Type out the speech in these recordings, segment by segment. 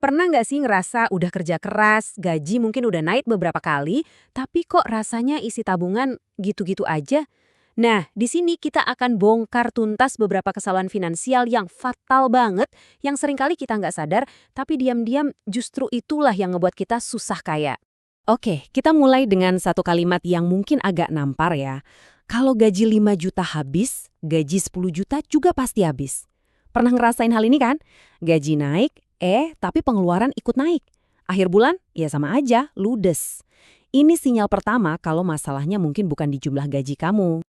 Pernah nggak sih ngerasa udah kerja keras, gaji mungkin udah naik beberapa kali, tapi kok rasanya isi tabungan gitu-gitu aja? Nah, di sini kita akan bongkar tuntas beberapa kesalahan finansial yang fatal banget, yang seringkali kita nggak sadar, tapi diam-diam justru itulah yang ngebuat kita susah kaya. Oke, kita mulai dengan satu kalimat yang mungkin agak nampar ya. Kalau gaji 5 juta habis, gaji 10 juta juga pasti habis. Pernah ngerasain hal ini kan? Gaji naik, tapi pengeluaran ikut naik. Akhir bulan, ya sama aja, ludes. Ini sinyal pertama kalau masalahnya mungkin bukan di jumlah gaji kamu.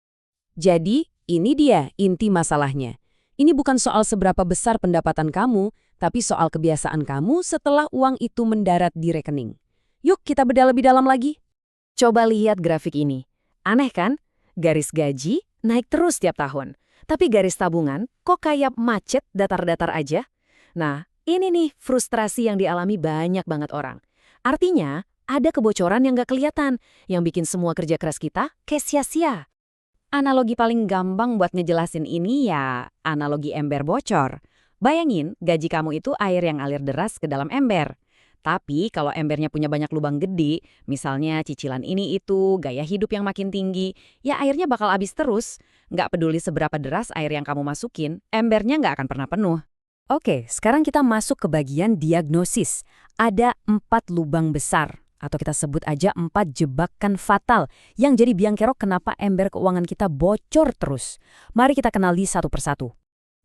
Jadi, ini dia inti masalahnya. Ini bukan soal seberapa besar pendapatan kamu, tapi soal kebiasaan kamu setelah uang itu mendarat di rekening. Yuk kita bedah lebih dalam lagi. Coba lihat grafik ini. Aneh kan? Garis gaji naik terus tiap tahun. Tapi garis tabungan kok kayak macet datar-datar aja? Nah, ini nih frustrasi yang dialami banyak banget orang. Artinya, ada kebocoran yang nggak kelihatan, yang bikin semua kerja keras kita kayak sia-sia. Analogi paling gampang buat ngejelasin ini ya analogi ember bocor. Bayangin, gaji kamu itu air yang alir deras ke dalam ember. Tapi kalau embernya punya banyak lubang gede, misalnya cicilan ini itu, gaya hidup yang makin tinggi, ya airnya bakal habis terus. Nggak peduli seberapa deras air yang kamu masukin, embernya nggak akan pernah penuh. Oke, sekarang kita masuk ke bagian diagnosis. Ada 4 lubang besar, atau kita sebut aja 4 jebakan fatal, yang jadi biang kerok kenapa ember keuangan kita bocor terus. Mari kita kenali satu persatu.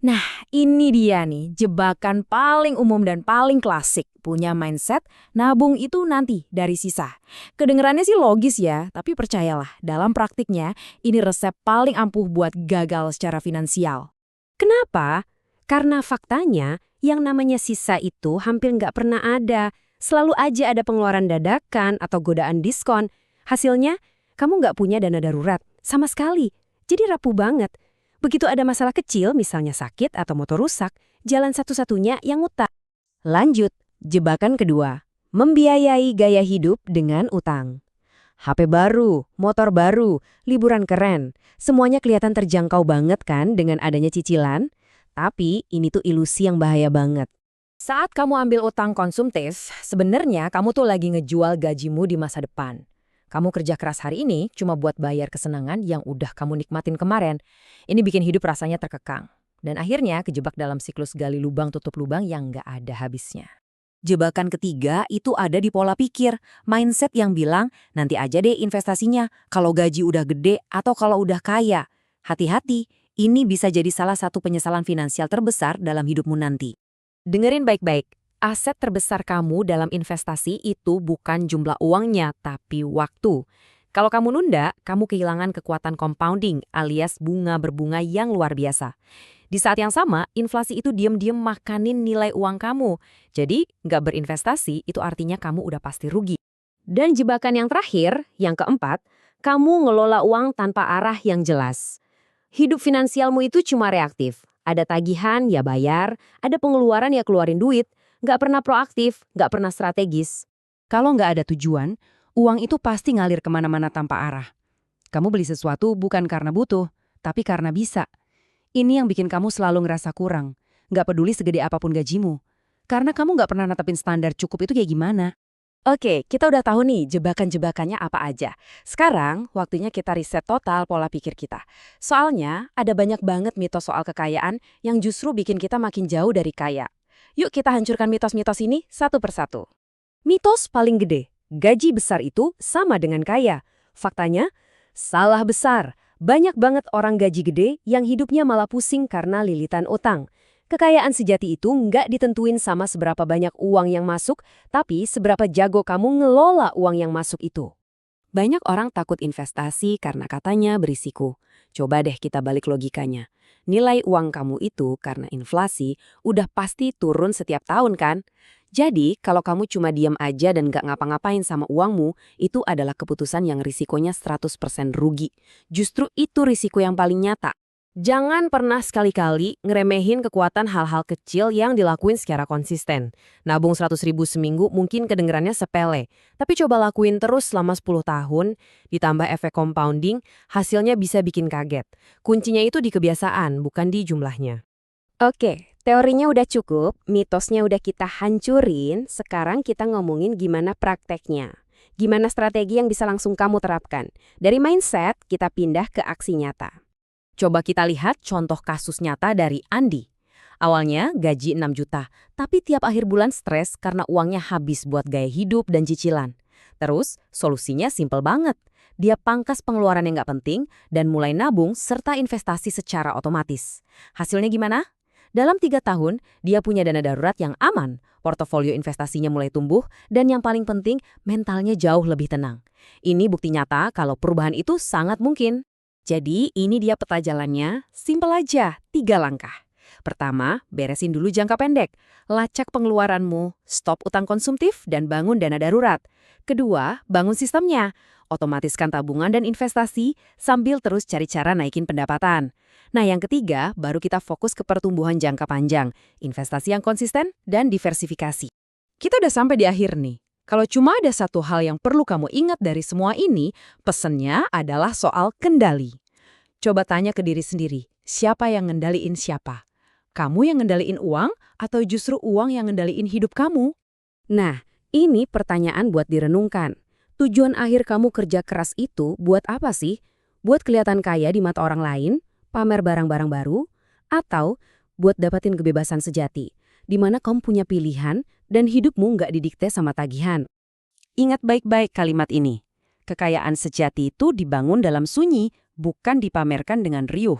Nah, ini dia nih, jebakan paling umum dan paling klasik. Punya mindset, nabung itu nanti dari sisa. Kedengerannya sih logis ya, tapi percayalah, dalam praktiknya, ini resep paling ampuh buat gagal secara finansial. Kenapa? Karena faktanya, yang namanya sisa itu hampir nggak pernah ada. Selalu aja ada pengeluaran dadakan atau godaan diskon. Hasilnya, kamu nggak punya dana darurat, sama sekali. Jadi rapuh banget. Begitu ada masalah kecil, misalnya sakit atau motor rusak, jalan satu-satunya yang utang. Lanjut, jebakan kedua. Membiayai gaya hidup dengan utang. HP baru, motor baru, liburan keren. Semuanya kelihatan terjangkau banget kan dengan adanya cicilan? Tapi ini tuh ilusi yang bahaya banget. Saat kamu ambil utang konsumtif, sebenarnya kamu tuh lagi ngejual gajimu di masa depan. Kamu kerja keras hari ini cuma buat bayar kesenangan yang udah kamu nikmatin kemarin. Ini bikin hidup rasanya terkekang. Dan akhirnya kejebak dalam siklus gali lubang tutup lubang yang nggak ada habisnya. Jebakan ketiga itu ada di pola pikir, mindset yang bilang nanti aja deh investasinya kalau gaji udah gede atau kalau udah kaya. Hati-hati, ini bisa jadi salah satu penyesalan finansial terbesar dalam hidupmu nanti. Dengerin baik-baik. Aset terbesar kamu dalam investasi itu bukan jumlah uangnya, tapi waktu. Kalau kamu nunda, kamu kehilangan kekuatan compounding alias bunga berbunga yang luar biasa. Di saat yang sama, inflasi itu diam-diam makanin nilai uang kamu. Jadi, nggak berinvestasi itu artinya kamu udah pasti rugi. Dan jebakan yang terakhir, yang keempat, kamu ngelola uang tanpa arah yang jelas. Hidup finansialmu itu cuma reaktif. Ada tagihan, ya bayar. Ada pengeluaran, ya keluarin duit. Nggak pernah proaktif, nggak pernah strategis. Kalau nggak ada tujuan, uang itu pasti ngalir kemana-mana tanpa arah. Kamu beli sesuatu bukan karena butuh, tapi karena bisa. Ini yang bikin kamu selalu ngerasa kurang. Nggak peduli segede apapun gajimu. Karena kamu nggak pernah netepin standar cukup itu kayak gimana. Oke, kita udah tahu nih jebakan-jebakannya apa aja. Sekarang, waktunya kita riset total pola pikir kita. Soalnya, ada banyak banget mitos soal kekayaan yang justru bikin kita makin jauh dari kaya. Yuk kita hancurkan mitos-mitos ini satu persatu. Mitos paling gede, gaji besar itu sama dengan kaya. Faktanya, salah besar. Banyak banget orang gaji gede yang hidupnya malah pusing karena lilitan utang. Kekayaan sejati itu nggak ditentuin sama seberapa banyak uang yang masuk, tapi seberapa jago kamu ngelola uang yang masuk itu. Banyak orang takut investasi karena katanya berisiko. Coba deh kita balik logikanya. Nilai uang kamu itu karena inflasi udah pasti turun setiap tahun kan? Jadi kalau kamu cuma diam aja dan gak ngapa-ngapain sama uangmu, itu adalah keputusan yang risikonya 100% rugi. Justru itu risiko yang paling nyata. Jangan pernah sekali-kali ngeremehin kekuatan hal-hal kecil yang dilakuin secara konsisten. Nabung 100.000 seminggu mungkin kedengerannya sepele, tapi coba lakuin terus selama 10 tahun, ditambah efek compounding, hasilnya bisa bikin kaget. Kuncinya itu di kebiasaan, bukan di jumlahnya. Oke, Teorinya udah cukup, mitosnya udah kita hancurin, sekarang kita ngomongin gimana prakteknya. Gimana strategi yang bisa langsung kamu terapkan. Dari mindset, kita pindah ke aksi nyata. Coba kita lihat contoh kasus nyata dari Andi. Awalnya gaji 6 juta, tapi tiap akhir bulan stres karena uangnya habis buat gaya hidup dan cicilan. Terus, solusinya simpel banget. Dia pangkas pengeluaran yang nggak penting dan mulai nabung serta investasi secara otomatis. Hasilnya gimana? Dalam 3 tahun, dia punya dana darurat yang aman, portofolio investasinya mulai tumbuh, dan yang paling penting, mentalnya jauh lebih tenang. Ini bukti nyata kalau perubahan itu sangat mungkin. Jadi, ini dia peta jalannya, simpel aja, 3 langkah. Pertama, beresin dulu jangka pendek. Lacak pengeluaranmu, stop utang konsumtif, dan bangun dana darurat. Kedua, bangun sistemnya. Otomatiskan tabungan dan investasi sambil terus cari cara naikin pendapatan. Nah, yang ketiga, baru kita fokus ke pertumbuhan jangka panjang, investasi yang konsisten, dan diversifikasi. Kita udah sampai di akhir nih. Kalau cuma ada satu hal yang perlu kamu ingat dari semua ini, pesennya adalah soal kendali. Coba tanya ke diri sendiri, siapa yang ngendaliin siapa? Kamu yang ngendaliin uang atau justru uang yang ngendaliin hidup kamu? Nah, ini pertanyaan buat direnungkan. Tujuan akhir kamu kerja keras itu buat apa sih? Buat kelihatan kaya di mata orang lain, pamer barang-barang baru, atau buat dapatin kebebasan sejati, di mana kamu punya pilihan dan hidupmu nggak didikte sama tagihan. Ingat baik-baik kalimat ini. Kekayaan sejati itu dibangun dalam sunyi, bukan dipamerkan dengan riuh.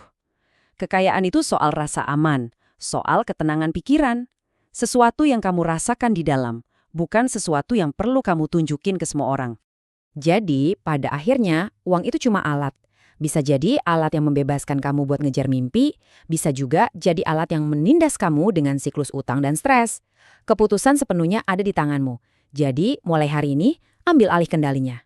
Kekayaan itu soal rasa aman, soal ketenangan pikiran, sesuatu yang kamu rasakan di dalam, bukan sesuatu yang perlu kamu tunjukin ke semua orang. Jadi, pada akhirnya, uang itu cuma alat. Bisa jadi alat yang membebaskan kamu buat ngejar mimpi, bisa juga jadi alat yang menindas kamu dengan siklus utang dan stres. Keputusan sepenuhnya ada di tanganmu. Jadi, mulai hari ini, ambil alih kendalinya.